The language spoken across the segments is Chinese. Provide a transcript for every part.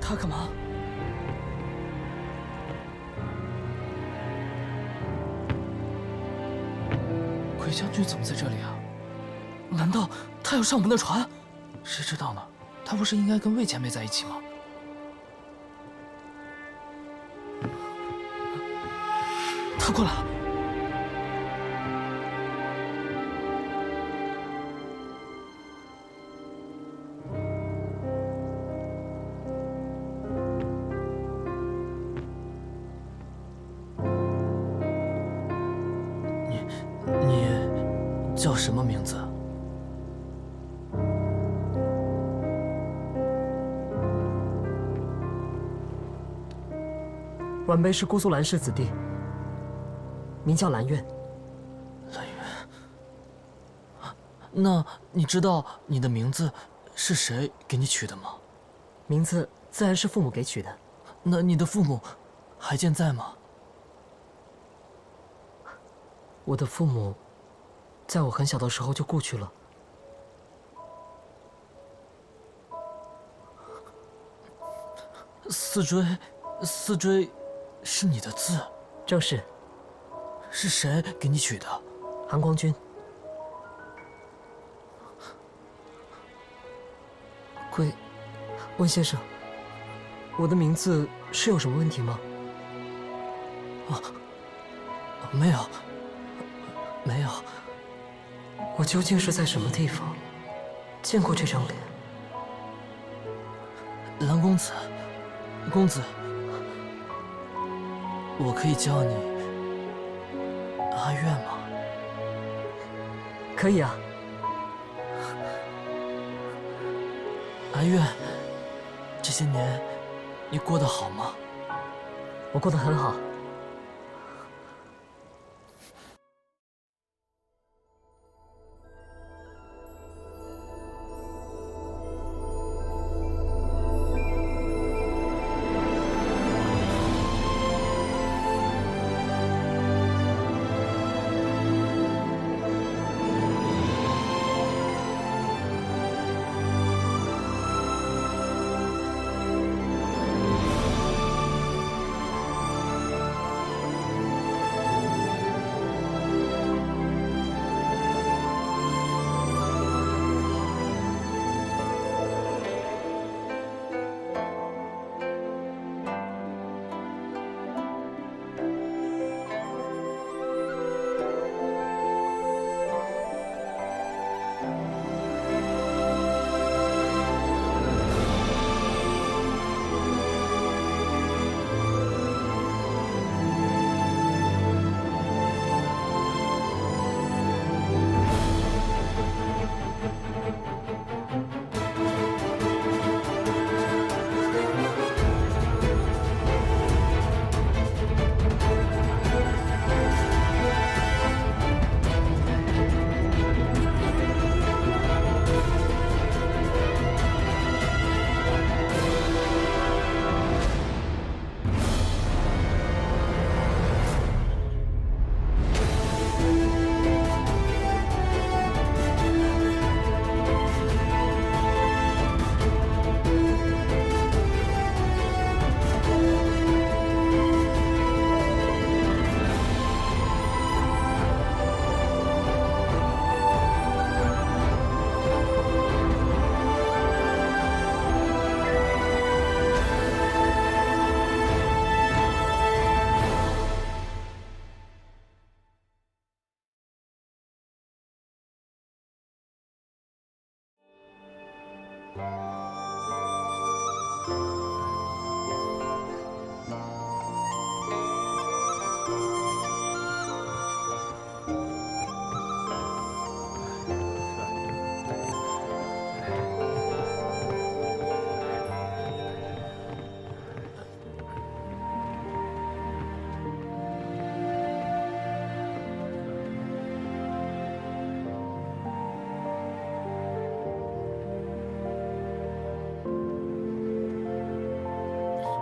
他干嘛？鬼将军怎么在这里啊？难道他要上我们的船？谁知道呢？他不是应该跟魏前辈在一起吗？他过来了。 你叫什么名字？晚辈是姑苏兰氏子弟，名叫兰苑。兰苑。那你知道你的名字是谁给你取的吗？名字自然是父母给取的。那你的父母还健在吗？ 我的父母，在我很小的时候就故去了。四锥，是你的字？正是。是谁给你取的？韩光君。温先生，我的名字是有什么问题吗？啊，没有。 没有，我究竟是在什么地方见过这张脸？蓝公子，公子，我可以叫你阿月吗？可以啊。阿月，这些年你过得好吗？我过得很好。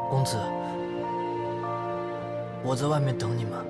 公子，我在外面等你们。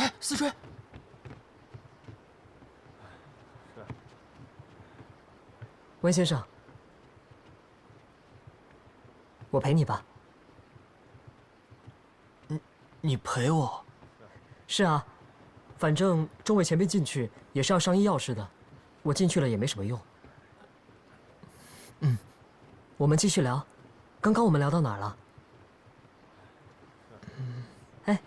哎，思追，温先生，我陪你吧。你陪我？是啊，反正众位前辈进去也是要商议要事的，我进去了也没什么用。我们继续聊，刚刚我们聊到哪儿了？哎，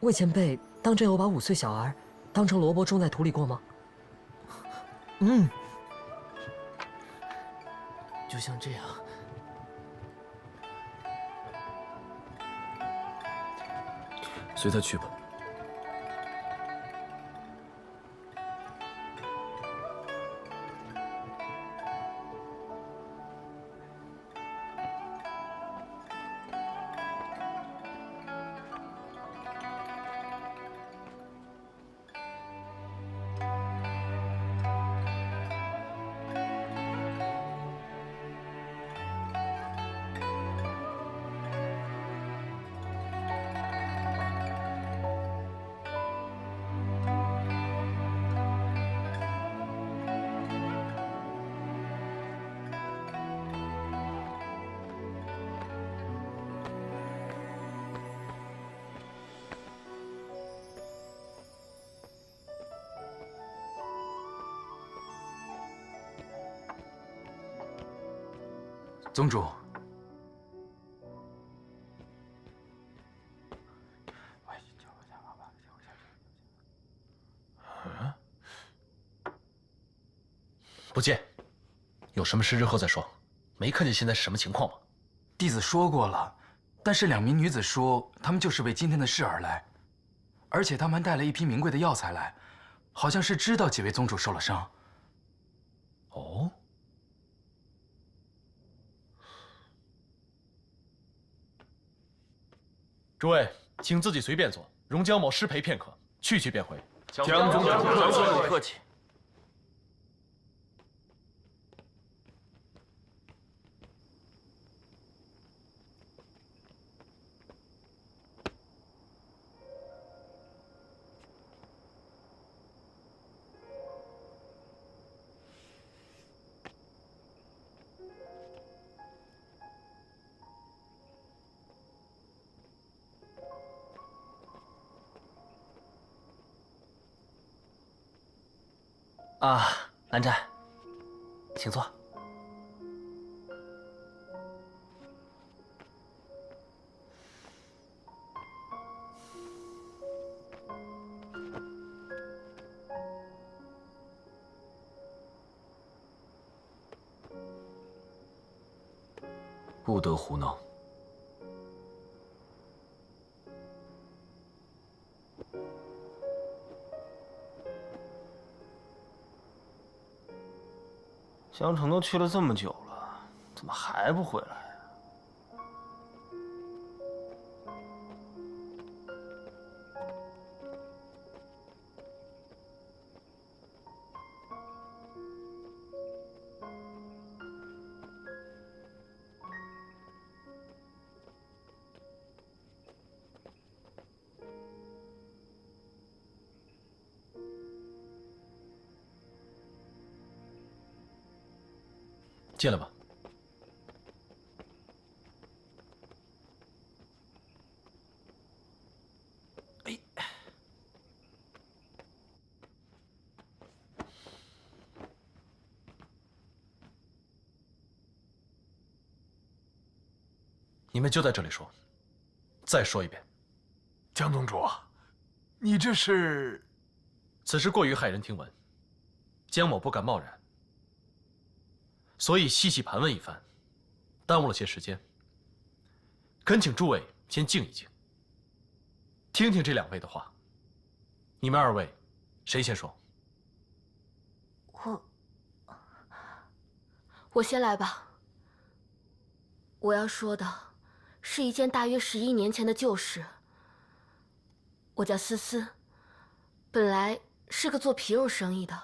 魏前辈当真有把5岁小儿当成萝卜种在土里过吗？就像这样。随他去吧。宗主，不见，有什么事日后再说。没看见现在是什么情况吗？弟子说过了，但是2名女子说她们就是为今天的事而来，而且她们还带了一批名贵的药材来，好像是知道几位宗主受了伤。哦。诸位，请自己随便坐，容江某失陪片刻，去便回。江宗主客气。啊，南斋，请坐。不得胡闹。江城都去了这么久了，怎么还不回来呀？进来吧。哎，你们就在这里说，再说一遍。江宗主，你这是？此事过于骇人听闻，江某不敢贸然，所以细细盘问一番，耽误了些时间。恳请诸位先静一静，听听这2位的话。你们2位，谁先说？我先来吧。我要说的是一件大约11年前的旧事。我叫思思，本来是个做皮肉生意的，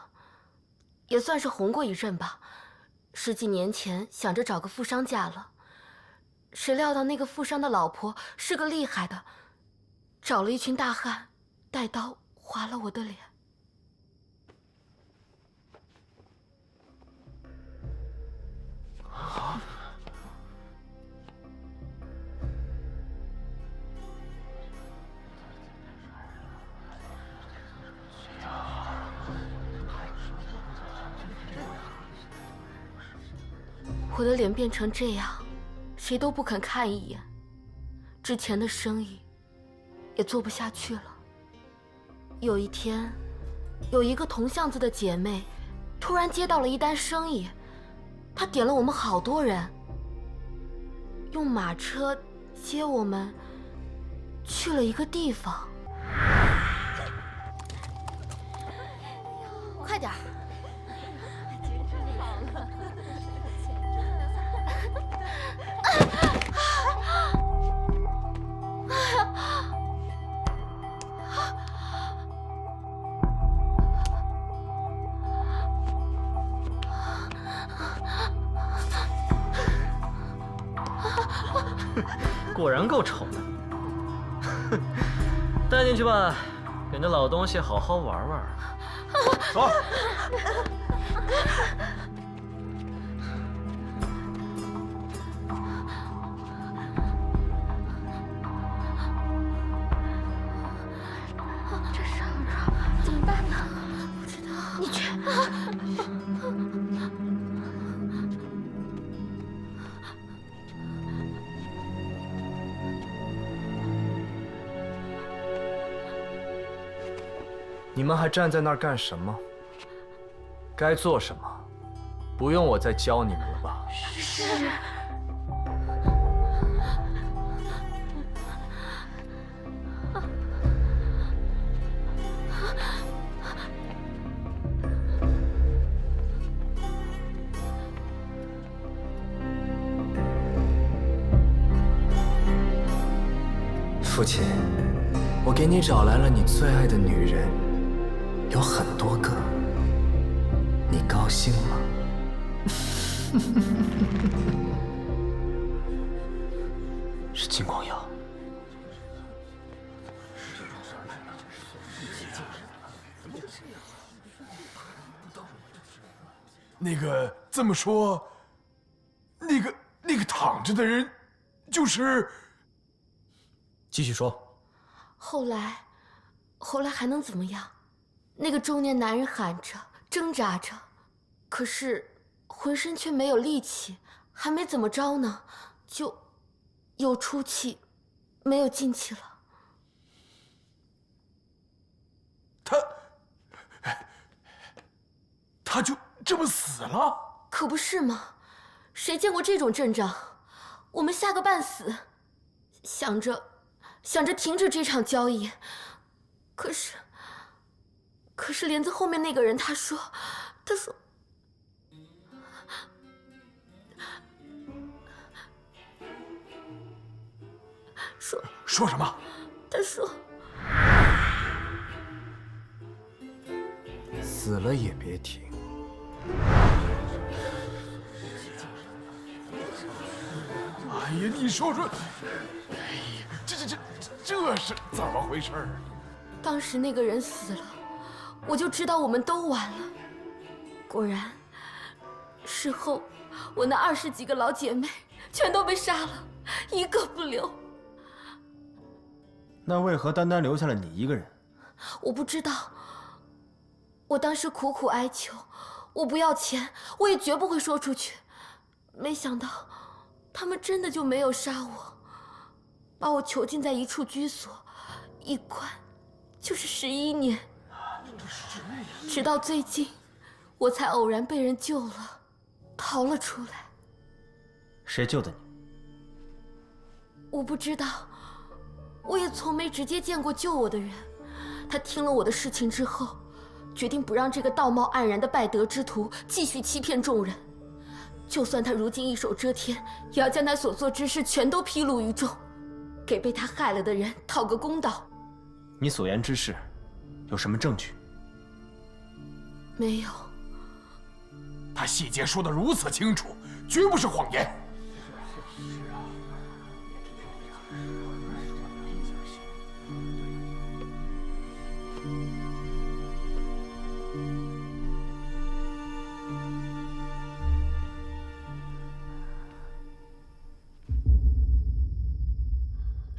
也算是红过一阵吧。10几年前想着找个富商嫁了，谁料到那个富商的老婆是个厉害的，找了一群大汉，带刀划了我的脸。我的脸变成这样，谁都不肯看一眼。之前的生意也做不下去了。有一天，有一个同巷子的姐妹突然接到了一单生意，她点了我们好多人，用马车接我们去了一个地方。快点儿！果然够丑的，带进去吧，给那老东西好好玩玩。走。这事儿怎么办呢？不知道，你去。你们还站在那儿干什么？该做什么，不用我再教你们了吧？是。父亲，我给你找来了你最爱的女人，有很多个，你高兴吗？是金光瑶。那个这么说，那个躺着的人，就是……继续说。后来还能怎么样？那个中年男人喊着，挣扎着，可是浑身却没有力气，还没怎么着呢，就有出气，没有进气了。他就这么死了？可不是吗？谁见过这种阵仗？我们吓个半死，想着停止这场交易，可是帘子后面那个人他说说什么？他说死了也别停。哎呀，你说，哎呀，这是怎么回事？当时那个人死了，我就知道我们都完了。果然，事后我那20几个老姐妹全都被杀了，一个不留。那为何单单留下了你一个人？我不知道。我当时苦苦哀求，我不要钱，我也绝不会说出去。没想到，他们真的就没有杀我，把我囚禁在一处居所，一关就是11年。直到最近，我才偶然被人救了，逃了出来。谁救的你？我不知道，我也从没直接见过救我的人。他听了我的事情之后，决定不让这个道貌岸然的败德之徒继续欺骗众人。就算他如今一手遮天，也要将他所做之事全都披露于众，给被他害了的人讨个公道。你所言之事，有什么证据？没有。他细节说得如此清楚，绝不是谎言。是啊。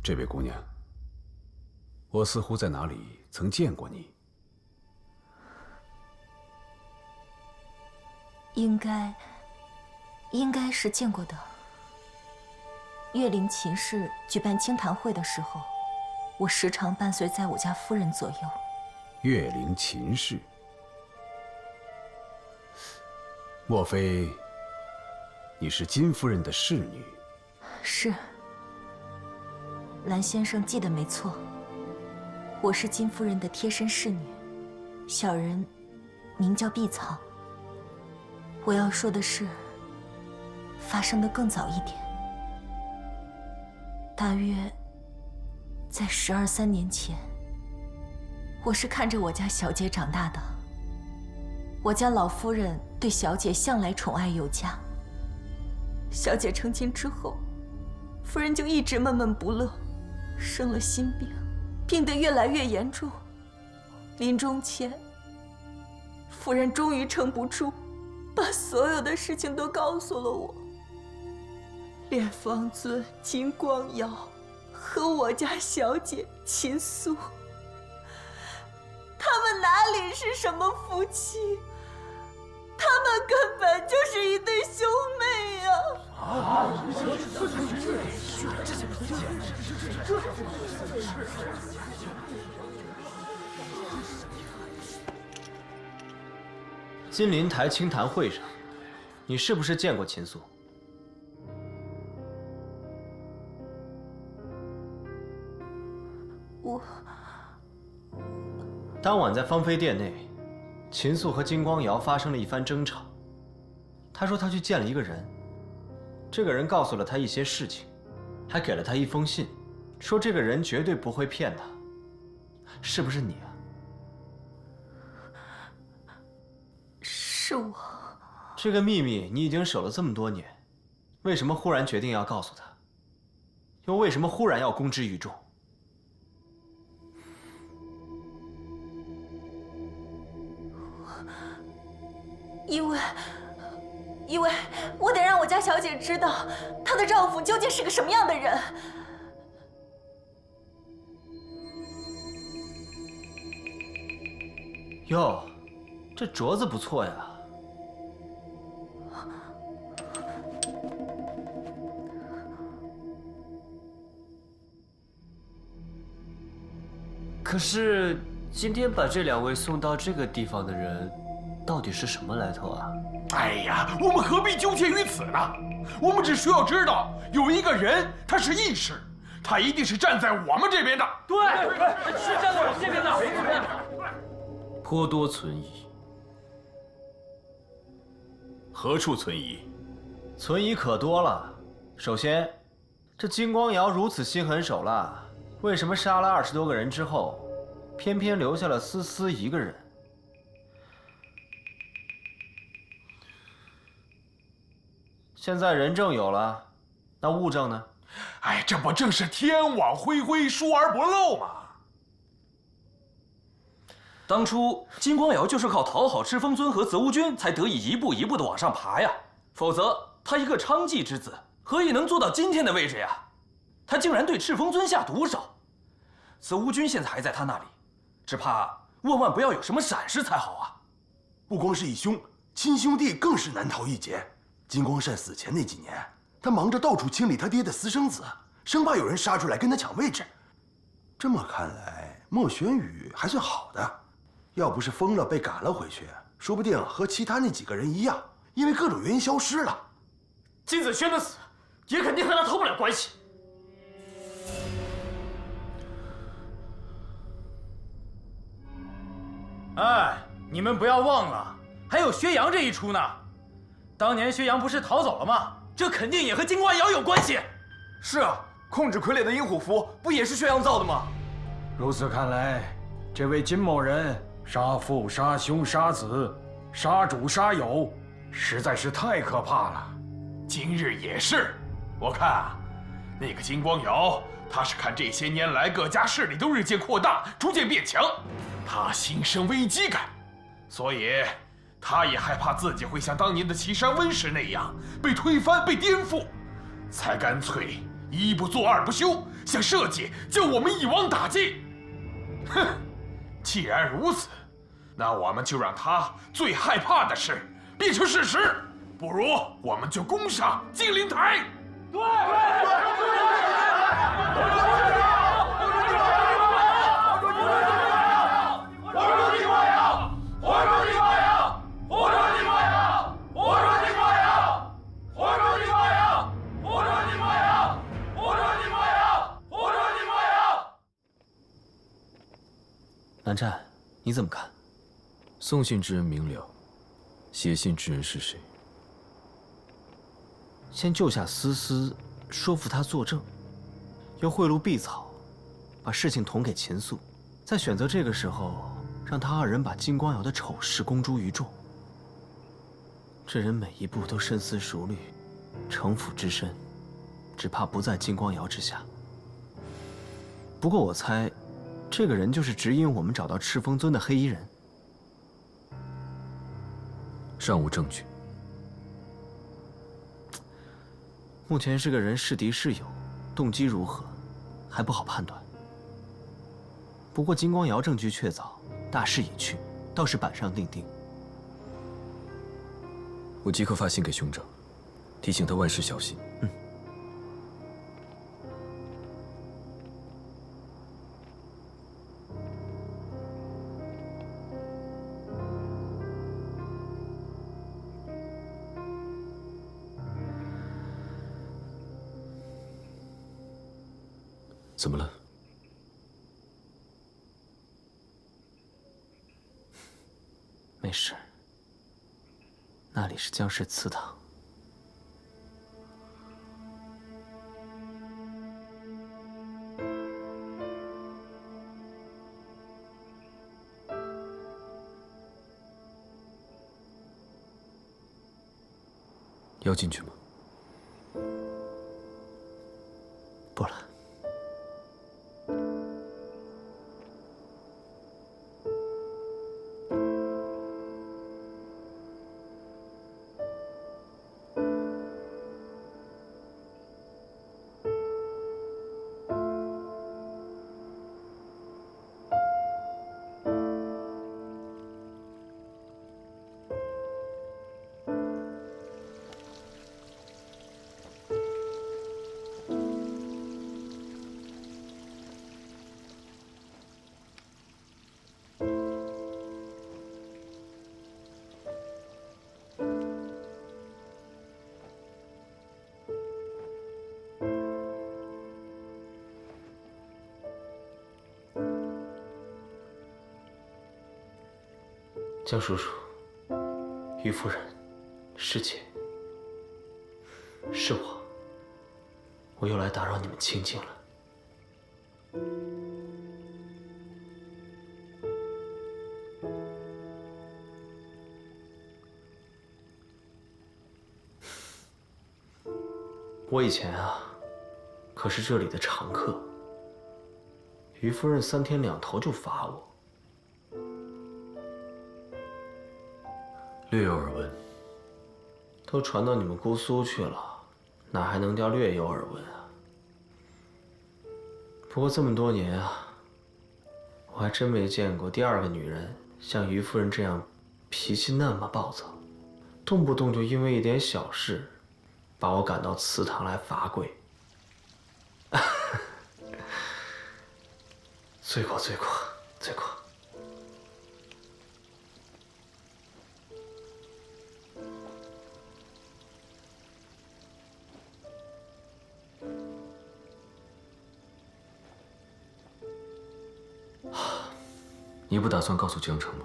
这位姑娘，我似乎在哪里曾见过你。应该是见过的。岳灵秦氏举办清谈会的时候，我时常伴随在我家夫人左右。岳灵秦氏，莫非你是金夫人的侍女？是。蓝先生记得没错，我是金夫人的贴身侍女，小人名叫碧草。我要说的是，发生的更早一点，大约在12、13年前。我是看着我家小姐长大的。我家老夫人对小姐向来宠爱有加。小姐成亲之后，夫人就一直闷闷不乐，生了心病，病得越来越严重。临终前，夫人终于撑不住，把所有的事情都告诉了我。连方尊、金光瑶和我家小姐秦素，他们哪里是什么夫妻？他们根本就是一对兄妹呀！金陵台清谈会上，你是不是见过秦素？我当晚在芳菲殿内，秦素和金光瑶发生了一番争吵。她说她去见了一个人，这个人告诉了她一些事情，还给了她一封信，说这个人绝对不会骗她。是不是你啊？是我。这个秘密你已经守了这么多年，为什么忽然决定要告诉她？又为什么忽然要公之于众？因为我得让我家小姐知道，她的丈夫究竟是个什么样的人。哟，这镯子不错呀。可是今天把这2位送到这个地方的人，到底是什么来头啊？哎呀，我们何必纠结于此呢？我们只需要知道有一个人，他是义士，他一定是站在我们这边的。对，是站在我们这边的。颇多存疑。何处存疑？存疑可多了。首先，这金光瑶如此心狠手辣，为什么杀了20多个人之后，偏偏留下了思思一个人？现在人证有了，那物证呢？哎，这不正是天网恢恢，疏而不漏吗？当初金光瑶就是靠讨好赤峰尊和泽无君，才得以一步一步的往上爬呀。否则，他一个娼妓之子，何以能做到今天的位置呀？他竟然对赤峰尊下毒手，泽无君现在还在他那里，只怕万万不要有什么闪失才好啊！不光是义兄，亲兄弟更是难逃一劫。金光善死前那几年，他忙着到处清理他爹的私生子，生怕有人杀出来跟他抢位置。这么看来，莫玄羽还算好的，要不是疯了被赶了回去，说不定和其他那几个人一样，因为各种原因消失了。金子轩的死，也肯定和他脱不了关系。哎，你们不要忘了，还有薛洋这一出呢。当年薛洋不是逃走了吗？这肯定也和金光瑶有关系。是啊，控制傀儡的阴虎符不也是薛洋造的吗？如此看来，这位金某人杀父、杀兄、杀子、杀主、杀友，实在是太可怕了。今日也是，我看啊，那个金光瑶，他是看这些年来各家势力都日渐扩大，逐渐变强，他心生危机感，所以他也害怕自己会像当年的岐山温氏那样被推翻、被颠覆，才干脆一不做二不休，想设计将我们一网打尽。哼！既然如此，那我们就让他最害怕的事变成事实。不如我们就攻上金陵台。对。蓝湛，你怎么看？送信之人明了，写信之人是谁？先救下思思，说服她作证，又贿赂碧草，把事情捅给秦素，再选择这个时候，让他二人把金光瑶的丑事公诸于众。这人每一步都深思熟虑，城府之深，只怕不在金光瑶之下。不过我猜，这个人就是指引我们找到赤峰尊的黑衣人。尚无证据。目前是个人是敌是友，动机如何，还不好判断。不过金光瑶证据确凿，大势已去，倒是板上钉钉。我即刻发信给兄长，提醒他万事小心。怎么了？没事。那里是江氏祠堂。要进去吗？不了。江叔叔，于夫人，师姐，是我又来打扰你们清静了。我以前啊，可是这里的常客。于夫人3天2头就罚我。略有耳闻，都传到你们姑苏去了，哪还能叫略有耳闻啊？不过这么多年啊，我还真没见过第2个女人像于夫人这样脾气那么暴躁，动不动就因为一点小事，把我赶到祠堂来罚跪。罪过，罪过，罪过！你不打算告诉江城吗？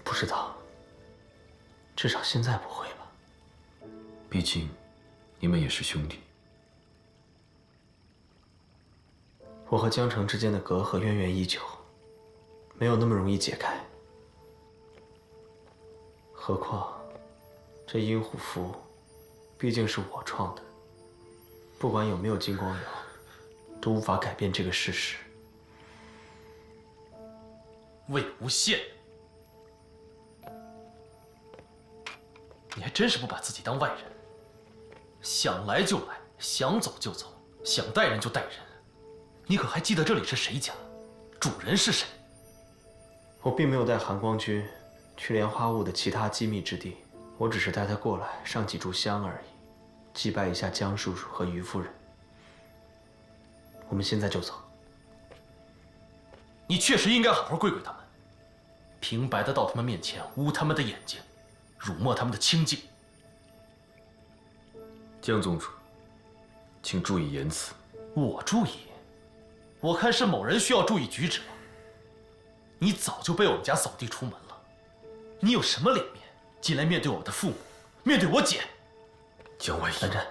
不知道，至少现在不会吧。毕竟，你们也是兄弟。我和江城之间的隔阂渊源已久，没有那么容易解开。何况，这阴虎符，毕竟是我创的，不管有没有金光瑶，都无法改变这个事实。魏无羡，你还真是不把自己当外人，想来就来，想走就走，想带人就带人。你可还记得这里是谁家，主人是谁？我并没有带寒光君去莲花坞的其他机密之地，我只是带他过来上几炷香而已，祭拜一下江叔叔和于夫人。我们现在就走。你确实应该好好跪跪他们，平白的到他们面前污他们的眼睛，辱没他们的清净。江宗主，请注意言辞。我注意？我看是某人需要注意举止。你早就被我们家扫地出门了，你有什么脸面进来面对我的父母，面对我姐？江外兰湛，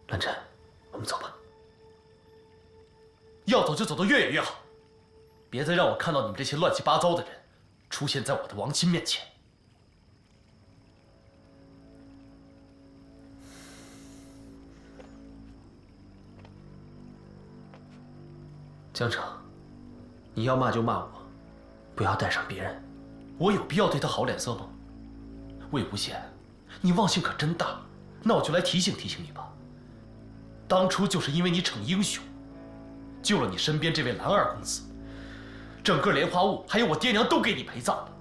兰湛，我们走吧。要走就走得越远越好，别再让我看到你们这些乱七八糟的人出现在我的王亲面前。江城，你要骂就骂我，不要带上别人。我有必要对他好脸色吗？魏无羡，你忘性可真大。那我就来提醒提醒你吧。当初就是因为你逞英雄，救了你身边这位兰二公子，整个莲花坞还有我爹娘都给你陪葬了。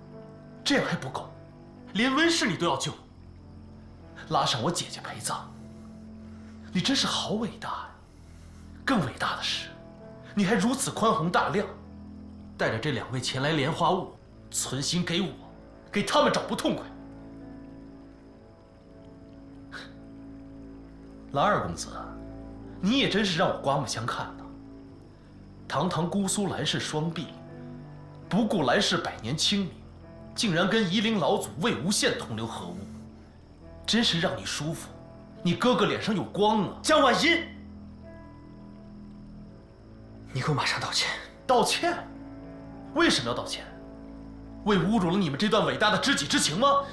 这样还不够，连温氏你都要救，拉上我姐姐陪葬，你真是好伟大呀！更伟大的是，你还如此宽宏大量，带着这2位前来莲花坞，存心给我，给他们找不痛快。兰二公子，你也真是让我刮目相看呐！堂堂姑苏兰氏双璧，不顾兰氏百年清明，竟然跟夷陵老祖魏无羡同流合污，真是让你舒服。你哥哥脸上有光啊！江婉音，你给我马上道歉！道歉？为什么要道歉？为侮辱了你们这段伟大的知己之情吗？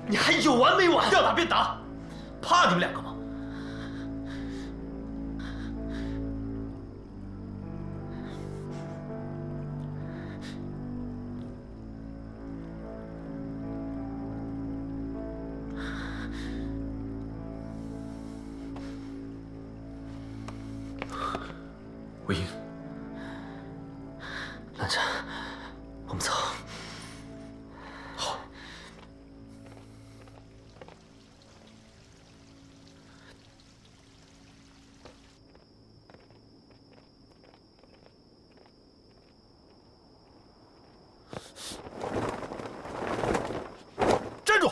你还有完没完？要打便打，怕你们2个吗？魏婴，兰湛，我们走。好。站住！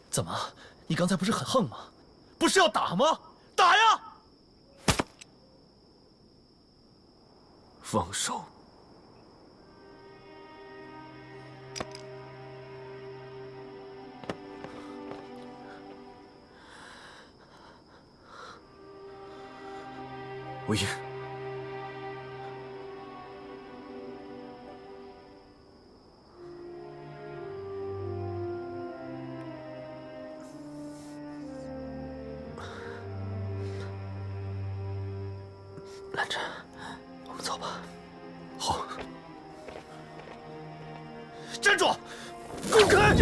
怎么？你刚才不是很横吗？不是要打吗？打呀！放手！魏婴，兰湛，我们走吧。好。站住！滚开！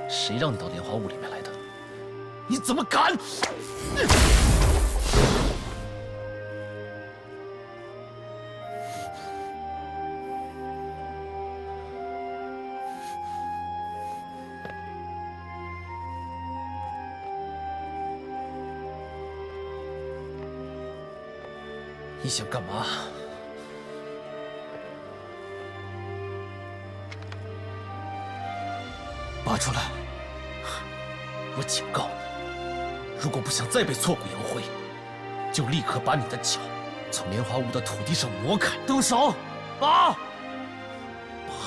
谁让你到莲花坞里面来的？你怎么敢！你想干嘛？拔出来！我警告你，如果不想再被挫骨扬灰，就立刻把你的脚从莲花坞的土地上挪开。动手！拔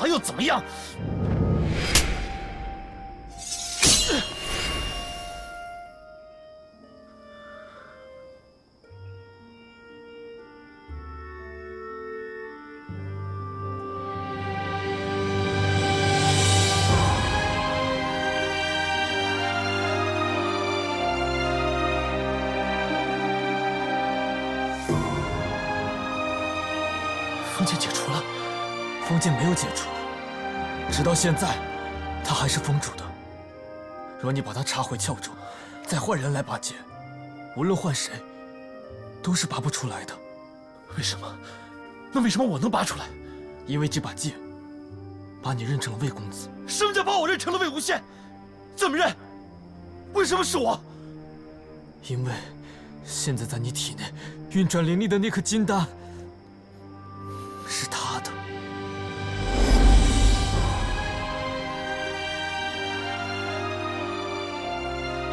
又怎么样？封剑解除了，封剑没有解除，直到现在，他还是封住的。若你把他插回鞘中，再换人来拔剑，无论换谁，都是拔不出来的。为什么？那为什么我能拔出来？因为这把剑，把你认成了魏公子。什么叫把我认成了魏无羡？怎么认？为什么是我？因为现在在你体内运转灵力的那颗金丹，是他的。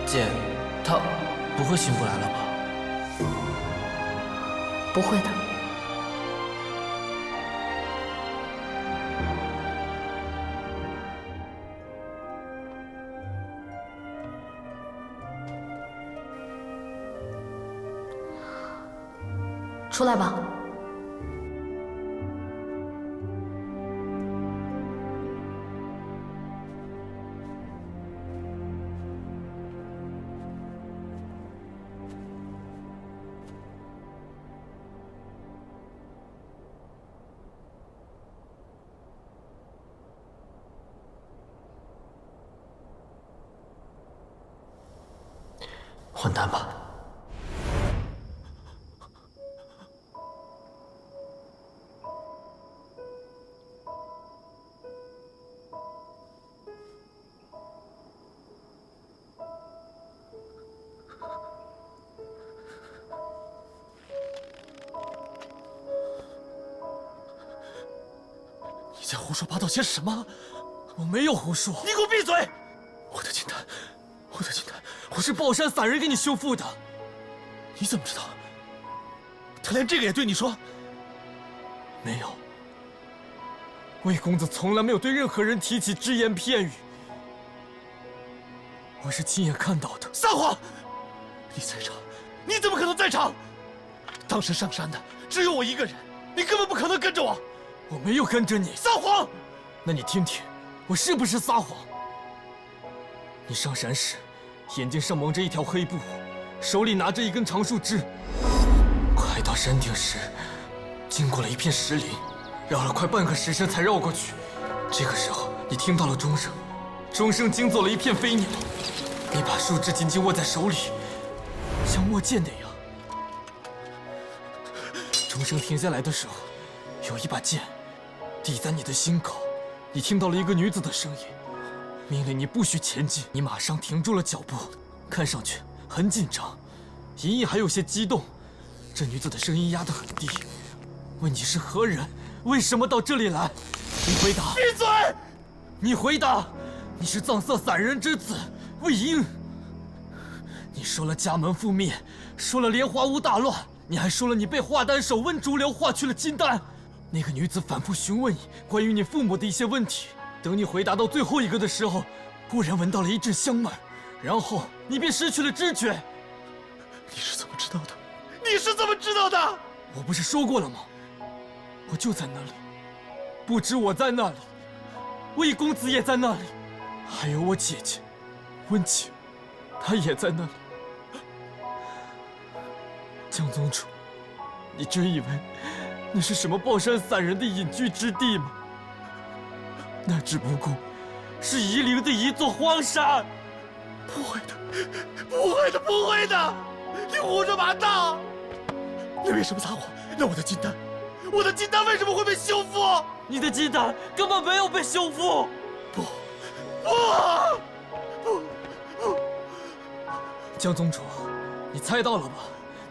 姐，他不会醒过来了吧？不会的。出来吧。换丹吧。你在胡说八道些什么？我没有胡说。你给我闭嘴！我的金丹，我的金丹，我是宝山散人给你修复的。你怎么知道？他连这个也对你说？没有。魏公子从来没有对任何人提起只言片语，我是亲眼看到的。撒谎！你在场？你怎么可能在场？当时上山的只有我一个人，你根本不可能跟着我。我没有跟着你。撒谎！那你听听，我是不是撒谎？你上山时，眼睛上蒙着一条黑布，手里拿着一根长树枝。快到山顶时，经过了一片石林，绕了快半个时辰才绕过去。这个时候，你听到了钟声，钟声惊走了一片飞鸟。你把树枝紧紧握在手里，像握剑那样。钟声停下来的时候，有一把剑抵在你的心口。你听到了一个女子的声音，命令你不许前进。你马上停住了脚步，看上去很紧张，隐隐还有些激动。这女子的声音压得很低，问你是何人，为什么到这里来？你回答。闭嘴！你回答。你是藏色散人之子魏婴。你说了家门覆灭，说了莲花坞大乱，你还说了你被化丹手温竹流化去了金丹。那个女子反复询问你关于你父母的一些问题，等你回答到最后一个的时候，忽然闻到了一阵香味，然后你便失去了知觉。你是怎么知道的？你是怎么知道的？我不是说过了吗？我就在那里，不止我在那里，魏公子也在那里，还有我姐姐温情，她也在那里。江宗主，你真以为那是什么抱山散人的隐居之地吗？那只不过是夷陵的一座荒山。不会的，不会的，不会的！你胡说八道！你为什么撒谎？那我的金丹，我的金丹为什么会被修复？你的金丹根本没有被修复。不，江宗主，你猜到了吧？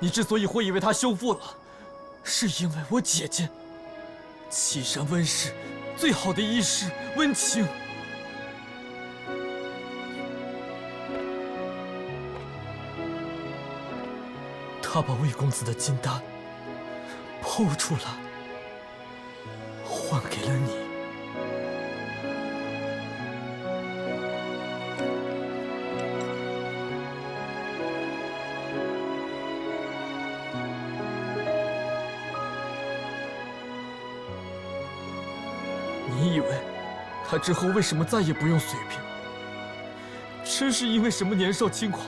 你之所以会以为它修复了，是因为我姐姐，岐山温氏最好的医师温情。他把魏公子的金丹剖出来，换给了你。你以为他之后为什么再也不用随便？真是因为什么年少轻狂？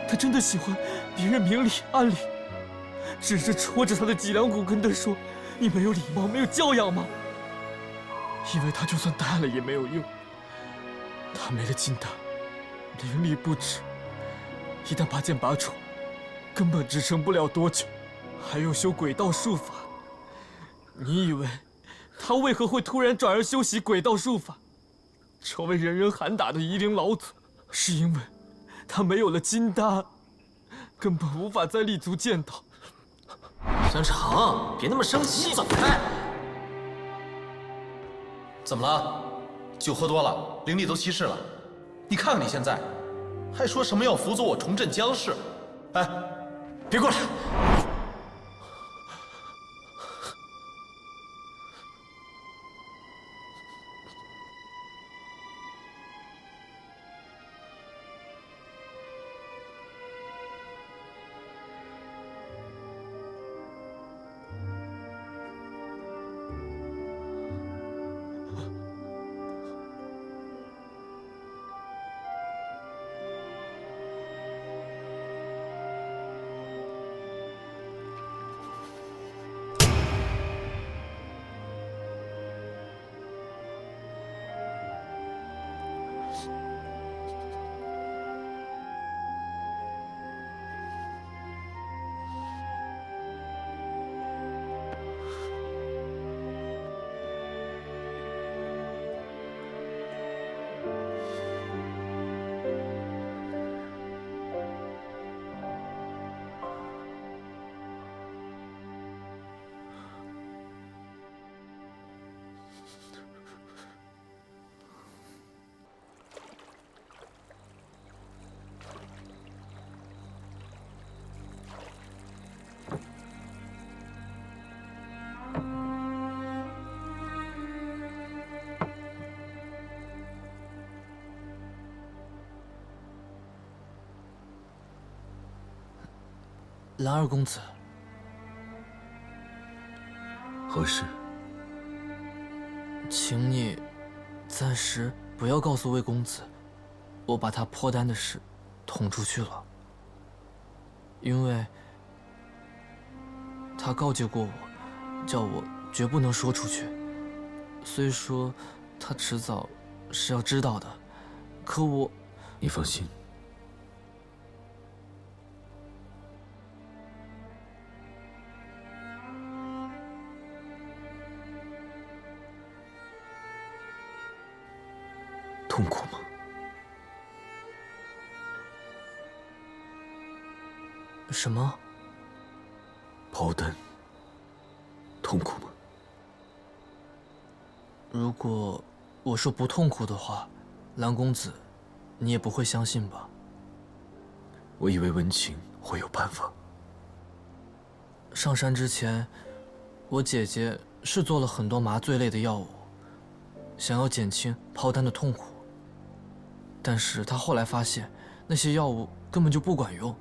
他真的喜欢别人明里暗里指着戳着他的脊梁骨跟他说：“你没有礼貌，没有教养吗？”因为他就算带了也没有用，他没了金丹，灵力不止，一旦把剑拔出，根本支撑不了多久，还有修鬼道术法。你以为他为何会突然转而修习鬼道术法，成为人人喊打的夷陵老祖？是因为他没有了金丹，根本无法再立足剑道。香肠，别那么生气，走开！怎么了？酒喝多了，灵力都稀释了。你看看你现在，还说什么要辅佐我重振江氏？哎，别过来！兰二公子，何事？请你暂时不要告诉魏公子，我把他破丹的事捅出去了，因为他告诫过我，叫我绝不能说出去。虽说他迟早是要知道的，可我……你放心。痛苦吗？什么？抛丹。痛苦吗？如果我说不痛苦的话，兰公子，你也不会相信吧？我以为文晴会有办法。上山之前，我姐姐是做了很多麻醉类的药物，想要减轻抛丹的痛苦。但是她后来发现，那些药物根本就不管用。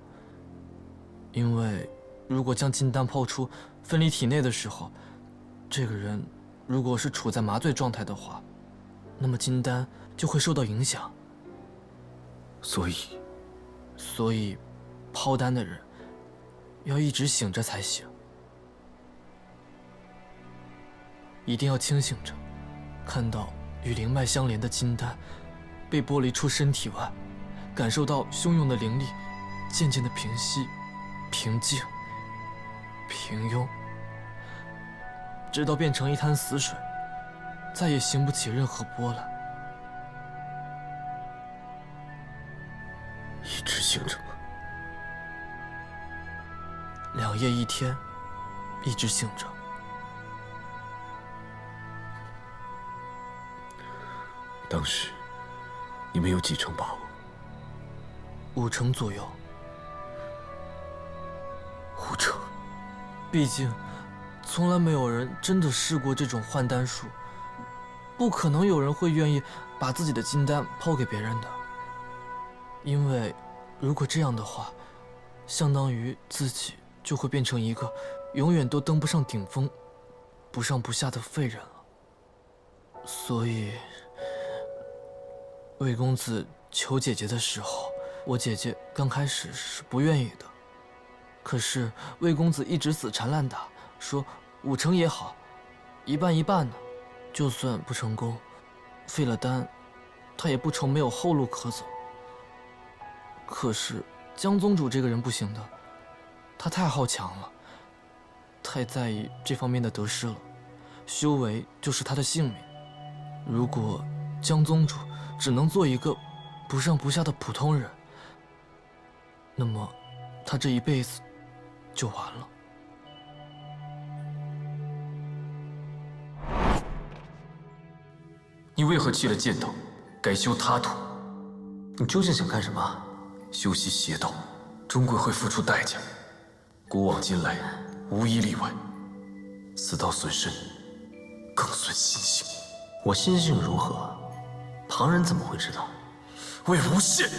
因为如果将金丹抛出，分离体内的时候，这个人如果是处在麻醉状态的话，那么金丹就会受到影响。所以，抛丹的人要一直醒着才行，一定要清醒着，看到与灵脉相连的金丹被剥离出身体外，感受到汹涌的灵力渐渐的平息、平静、平庸，直到变成一滩死水，再也兴不起任何波澜。一直醒着吗？2夜1天，一直醒着。当时你们有几成把握？5成左右。5成。毕竟，从来没有人真的试过这种换丹术，不可能有人会愿意把自己的金丹抛给别人的。因为，如果这样的话，相当于自己就会变成一个永远都登不上顶峰、不上不下的废人了。所以，魏公子求姐姐的时候，我姐姐刚开始是不愿意的。可是魏公子一直死缠烂打，说5成也好，一半一半呢。就算不成功，废了丹，他也不成没有后路可走。可是江宗主这个人不行的，他太好强了，太在意这方面的得失了。修为就是他的性命。如果江宗主只能做一个不上不下的普通人，那么他这一辈子就完了。你为何弃了剑道，改修他途？你究竟想干什么？修习邪道，终归会付出代价。古往今来，无一例外。此道损身，更损心性。我心性如何，旁人怎么会知道？魏无羡。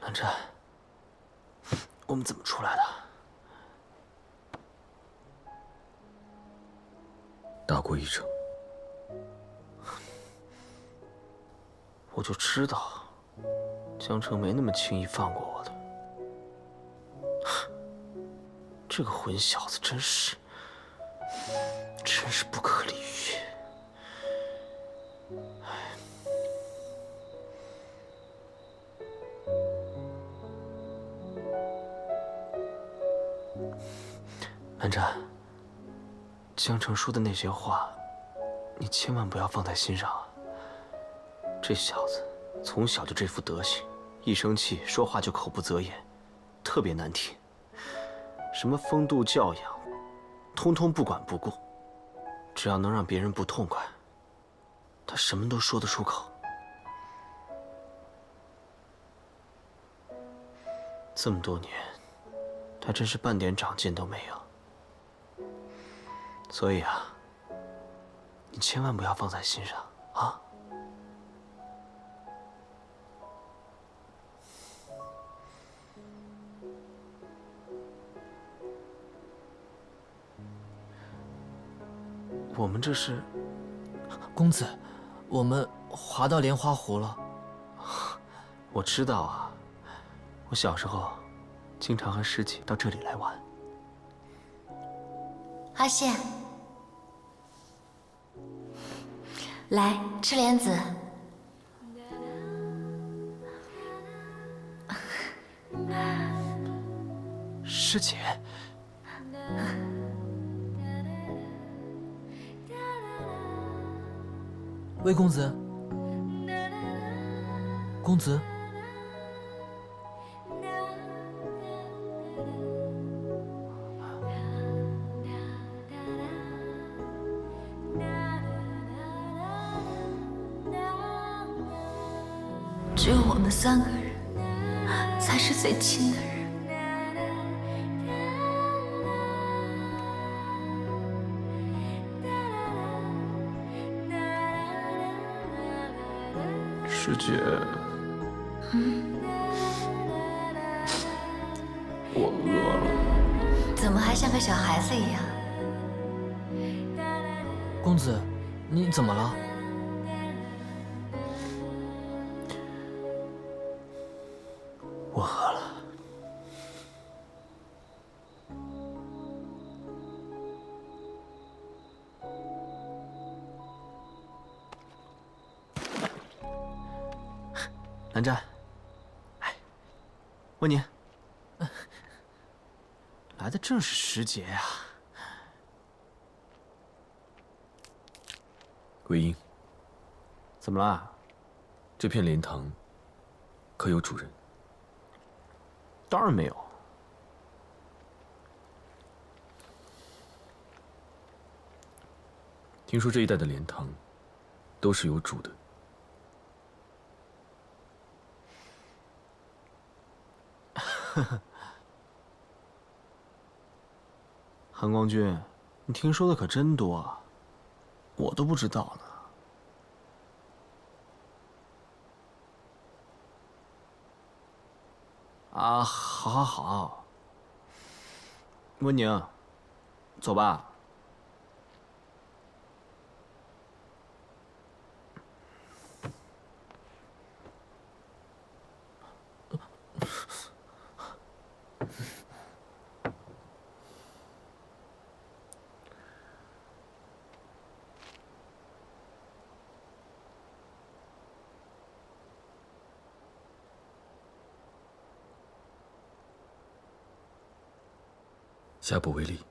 蓝湛，我们怎么出来的？打过一场。我就知道，江城没那么轻易放过我的。这个混小子真是不可理喻。蓝湛，江城说的那些话，你千万不要放在心上啊。这小子从小就这副德行，一生气说话就口不择言，特别难听。什么风度教养，通通不管不顾。只要能让别人不痛快，他什么都说得出口。这么多年，他真是半点长进都没有。所以啊，你千万不要放在心上啊！我们这是，公子，我们滑到莲花湖了。我知道啊，我小时候经常和师姐到这里来玩。阿羡，来吃莲子。师姐，魏公子，公子。只有我们3个人才是最亲的人。师姐，我饿了。怎么还像个小孩子一样？公子，你怎么了？我饿了。蓝湛，哎，问你，来的正是时节呀。韦英，怎么了？这片莲塘可有主人？当然没有。听说这一带的莲塘都是有主的。韩光君，你听说的可真多啊，我都不知道呢。啊，好，好，好。温宁，走吧。下不为例。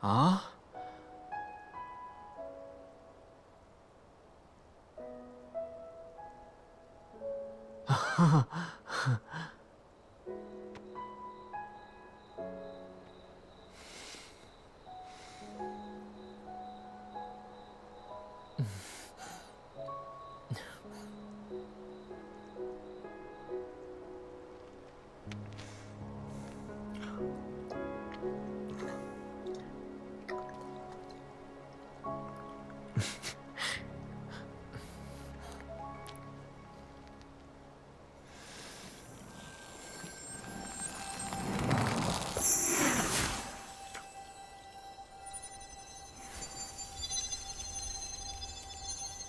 啊？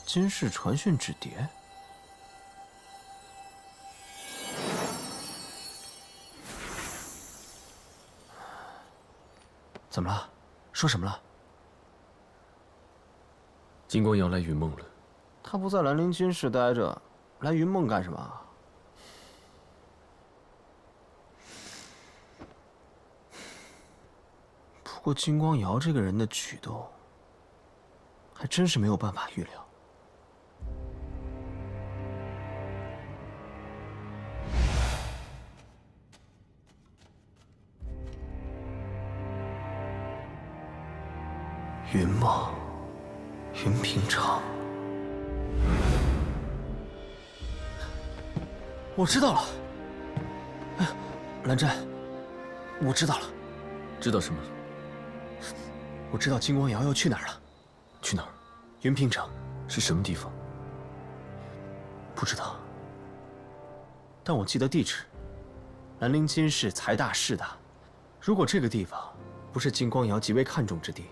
金氏传讯纸碟，怎么了？说什么了？金光瑶来云梦了。他不在兰陵金氏待着，来云梦干什么？不过金光瑶这个人的举动，还真是没有办法预料。云梦，云平城，我知道了。哎，蓝湛，我知道了。知道什么？我知道金光瑶要去哪儿了。去哪儿？云平城。是什么地方？不知道。但我记得地址。兰陵金氏财大势大，如果这个地方不是金光瑶极为看重之地，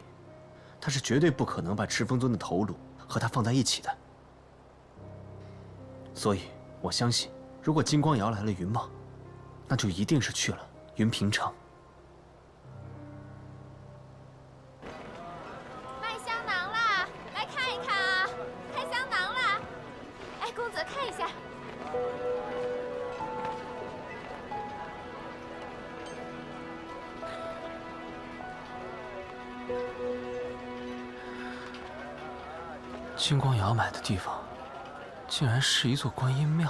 他是绝对不可能把赤峰尊的头颅和他放在一起的。所以，我相信，如果金光瑶来了云梦，那就一定是去了云平城。卖香囊啦，来看一看啊！开香囊啦！哎，公子看一下。金光瑶买的地方，竟然是一座观音庙。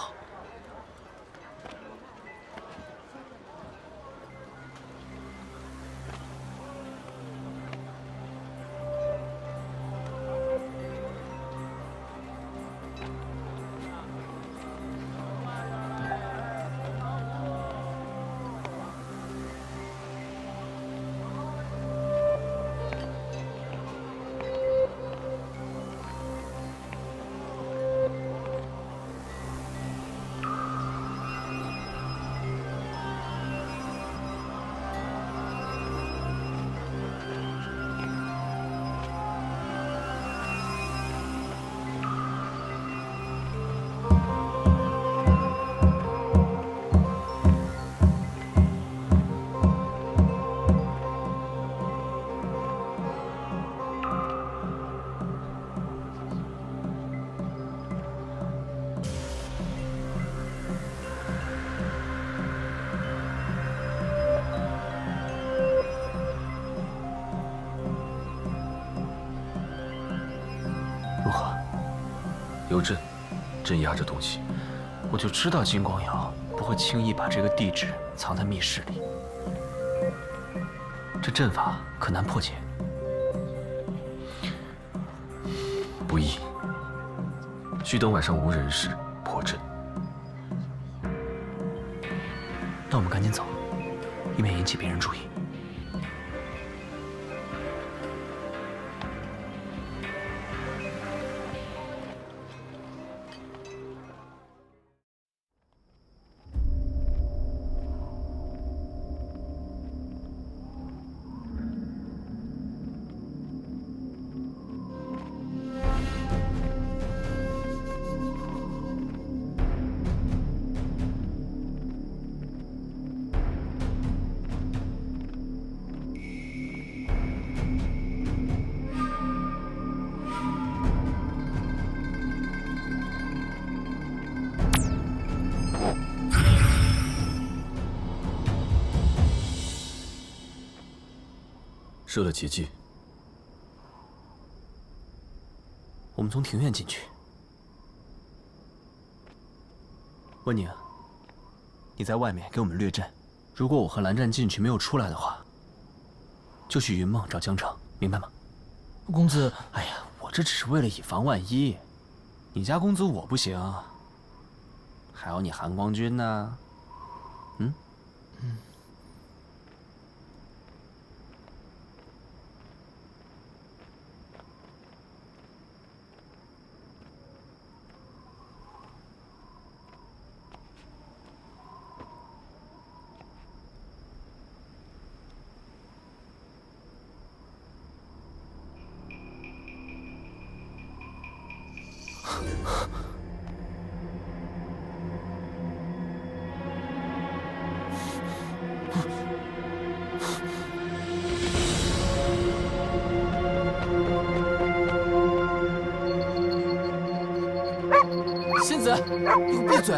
阵，镇压着东西。我就知道金光瑶不会轻易把这个地址藏在密室里。这阵法可难破解。不易，需等晚上无人时破阵。那我们赶紧走，以免引起别人注意。设了奇迹。我们从庭院进去。问你啊，你在外面给我们略阵，如果我和蓝湛进去没有出来的话，就去云梦找江城，明白吗？公子，哎呀，我这只是为了以防万一。你家公子我不行，还有你韩光君呢。仙子，你给我闭嘴！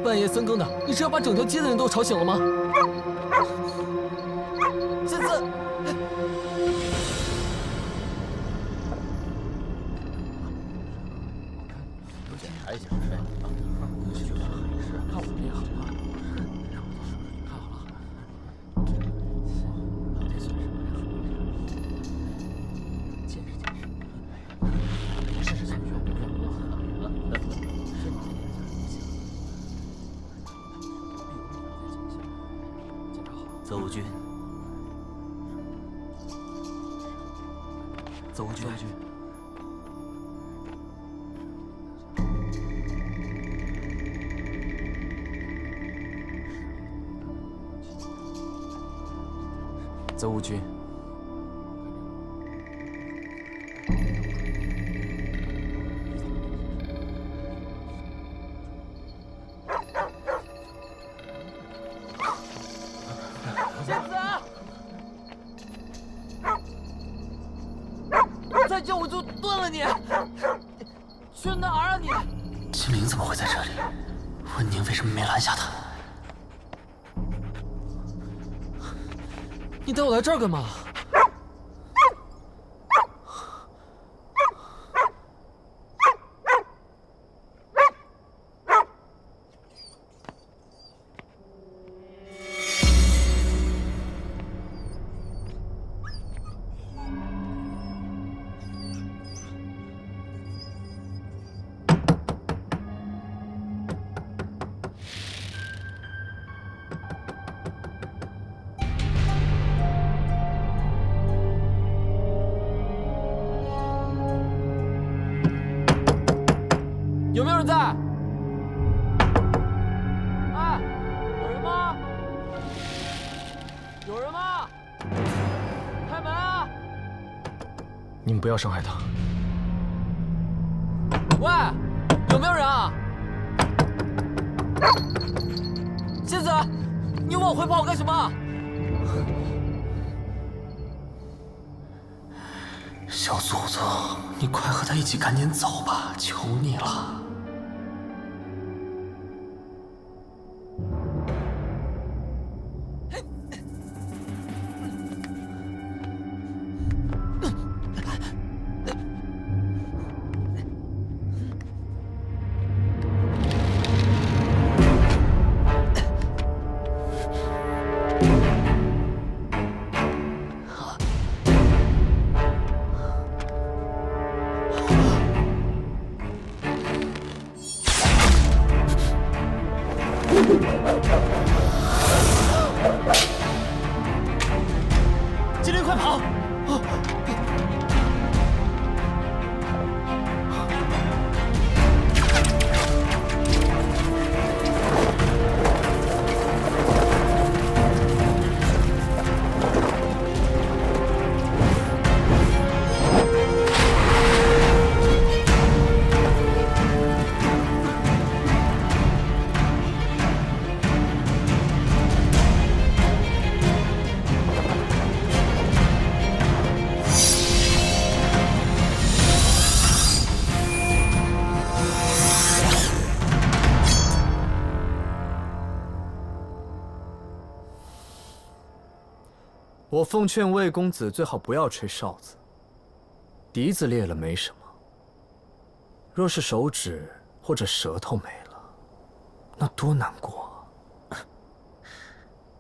半夜三更的，你是要把整条街的人都吵醒了吗？仙子，检查一下，看我这样。看好了，得算什么呀？见识见识。是是是，泽无君，泽无君，泽无君，仙子，再叫我就断了你！去哪儿啊你？金陵怎么会在这里？温宁为什么没拦下他？你带我来这儿干嘛？有没有人在？哎，有人吗？有人吗？开门啊！你们不要伤害他。喂，有没有人啊？仙子，你往回跑干什么？小祖宗，你快和他一起赶紧走吧，求你了。金灵，快跑！我奉劝魏公子最好不要吹哨子。笛子裂了没什么，若是手指或者舌头没了，那多难过啊！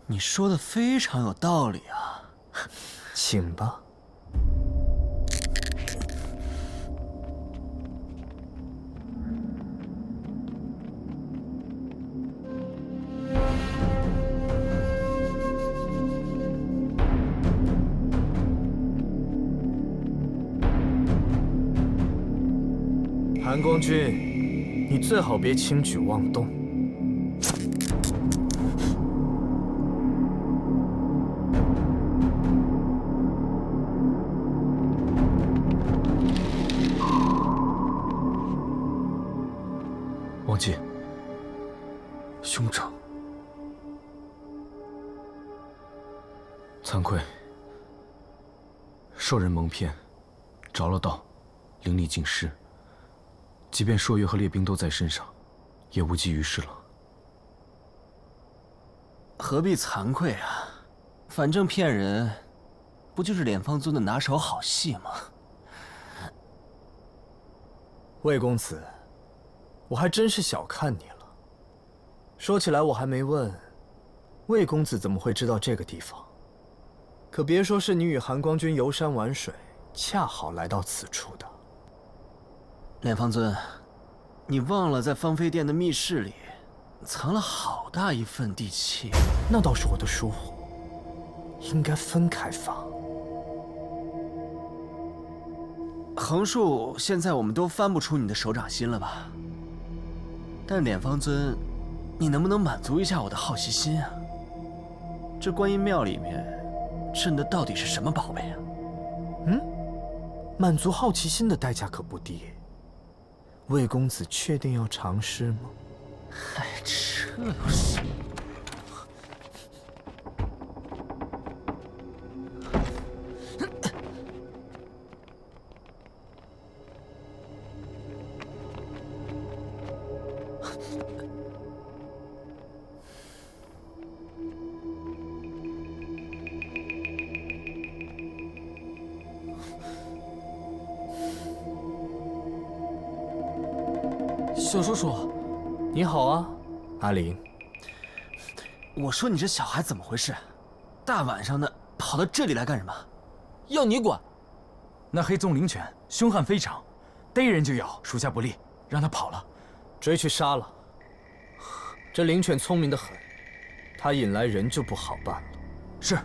你说的非常有道理啊，请吧。韩光君，你最好别轻举妄动。王进，兄长，惭愧，受人蒙骗，着了道，灵力尽失。即便朔月和列兵都在身上，也无济于事了。何必惭愧啊？反正骗人，不就是脸方尊的拿手好戏吗？魏公子，我还真是小看你了。说起来，我还没问，魏公子怎么会知道这个地方？可别说是你与韩光君游山玩水，恰好来到此处的。脸方尊，你忘了在芳菲殿的密室里藏了好大一份地契。那倒是我的疏忽，应该分开放。横竖现在我们都翻不出你的手掌心了吧？但脸方尊，你能不能满足一下我的好奇心啊？这观音庙里面镇的到底是什么宝贝啊？满足好奇心的代价可不低。魏公子确定要尝试吗？哎，这有什么？小叔叔，你好啊，阿林。我说你这小孩怎么回事？大晚上的跑到这里来干什么？要你管！那黑棕灵犬凶悍非常，逮人就咬，属下不利，让他跑了。追去杀了。这灵犬聪明得很，它引来人就不好办了。是。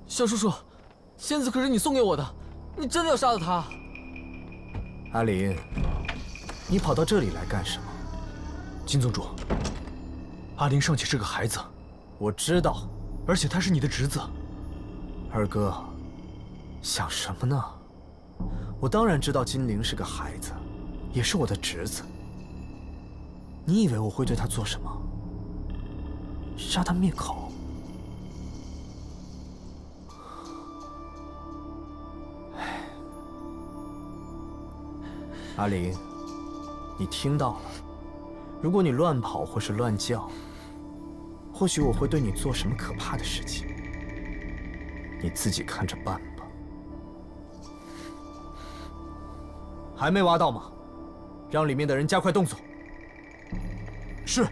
小叔叔，仙子可是你送给我的，你真的要杀了他？阿林，你跑到这里来干什么？金宗主，阿林尚且是个孩子，我知道，而且他是你的侄子。二哥，想什么呢？我当然知道金灵是个孩子，也是我的侄子。你以为我会对他做什么？杀他灭口？阿林，你听到了。如果你乱跑或是乱叫，或许我会对你做什么可怕的事情，你自己看着办吧。还没挖到吗？让里面的人加快动作。是。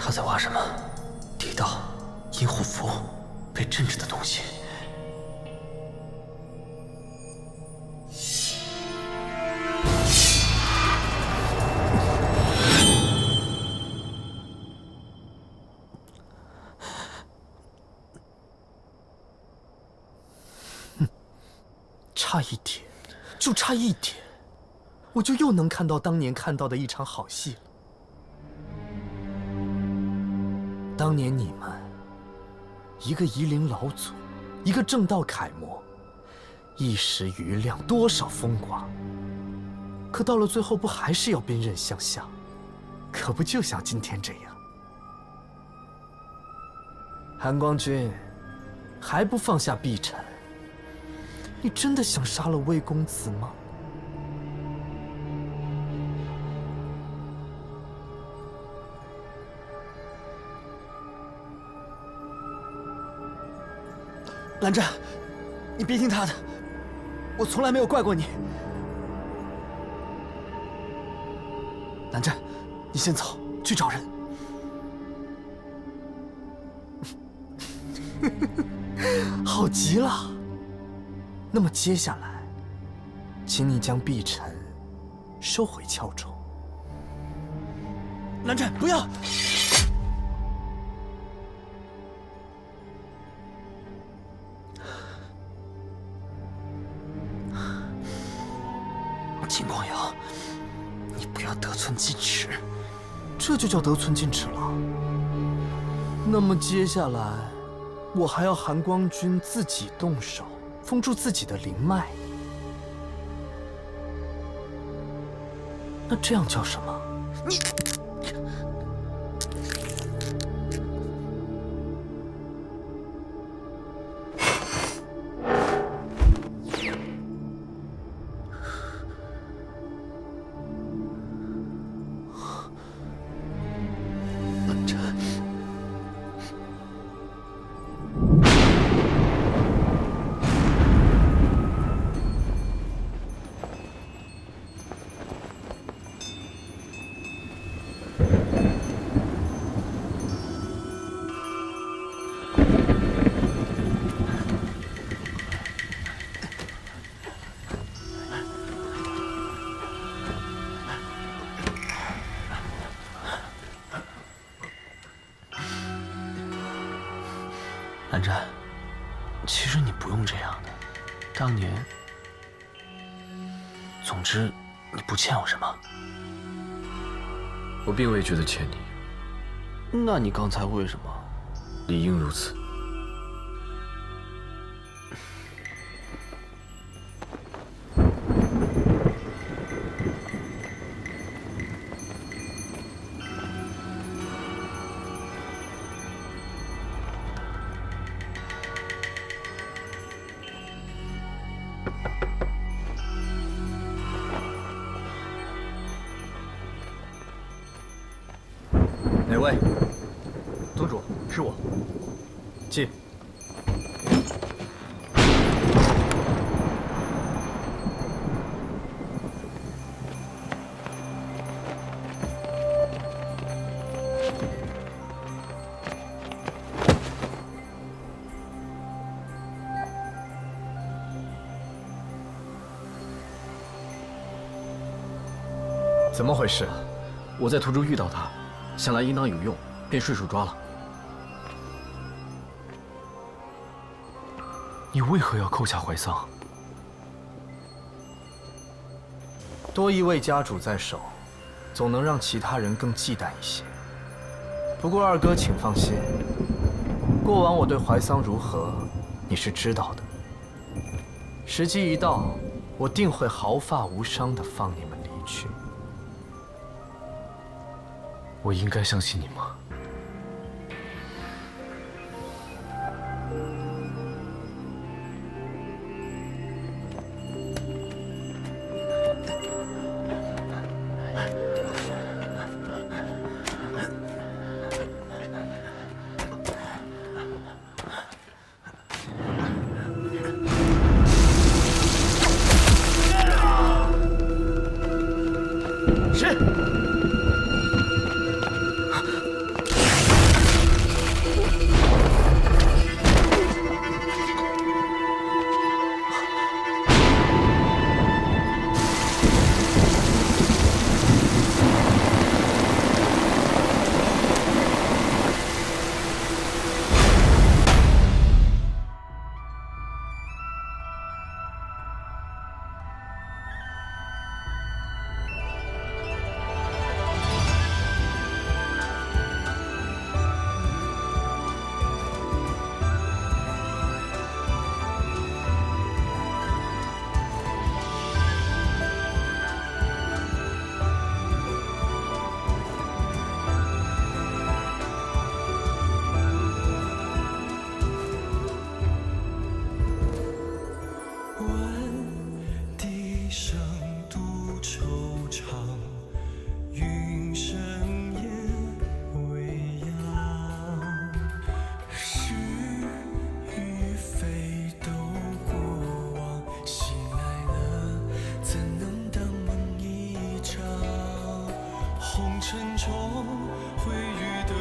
他在挖什么？地道、阴虎符，被镇着的东西。差一点，就差一点，我就又能看到当年看到的一场好戏了。当年你们，一个夷陵老祖，一个正道楷模，一时余亮，多少风光。可到了最后，不还是要兵刃相向？可不就像今天这样？韩光君，还不放下碧晨？你真的想杀了魏公子吗？蓝湛，你别听他的，我从来没有怪过你。蓝湛，你先走，去找人。好极了。那么接下来，请你将碧晨收回鞘中。蓝湛，不要！金光瑶，你不要得寸进尺。这就叫得寸进尺了。那么接下来，我还要韩光君自己动手，封住自己的灵脉。那这样叫什么？你。蓝湛，其实你不用这样的。当年，总之，你不欠我什么。我并未觉得欠你。那你刚才为什么？理应如此。哪位？宗主，是我。进。怎么回事？我在途中遇到他，想来应当有用，便顺手抓了。你为何要扣下怀桑？多一位家主在手，总能让其他人更忌惮一些。不过二哥请放心，过往我对怀桑如何，你是知道的。时机一到，我定会毫发无伤地放你们离去。我应该相信你吗？是。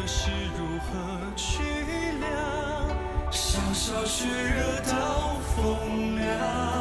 是如何去量？小小血热到风凉。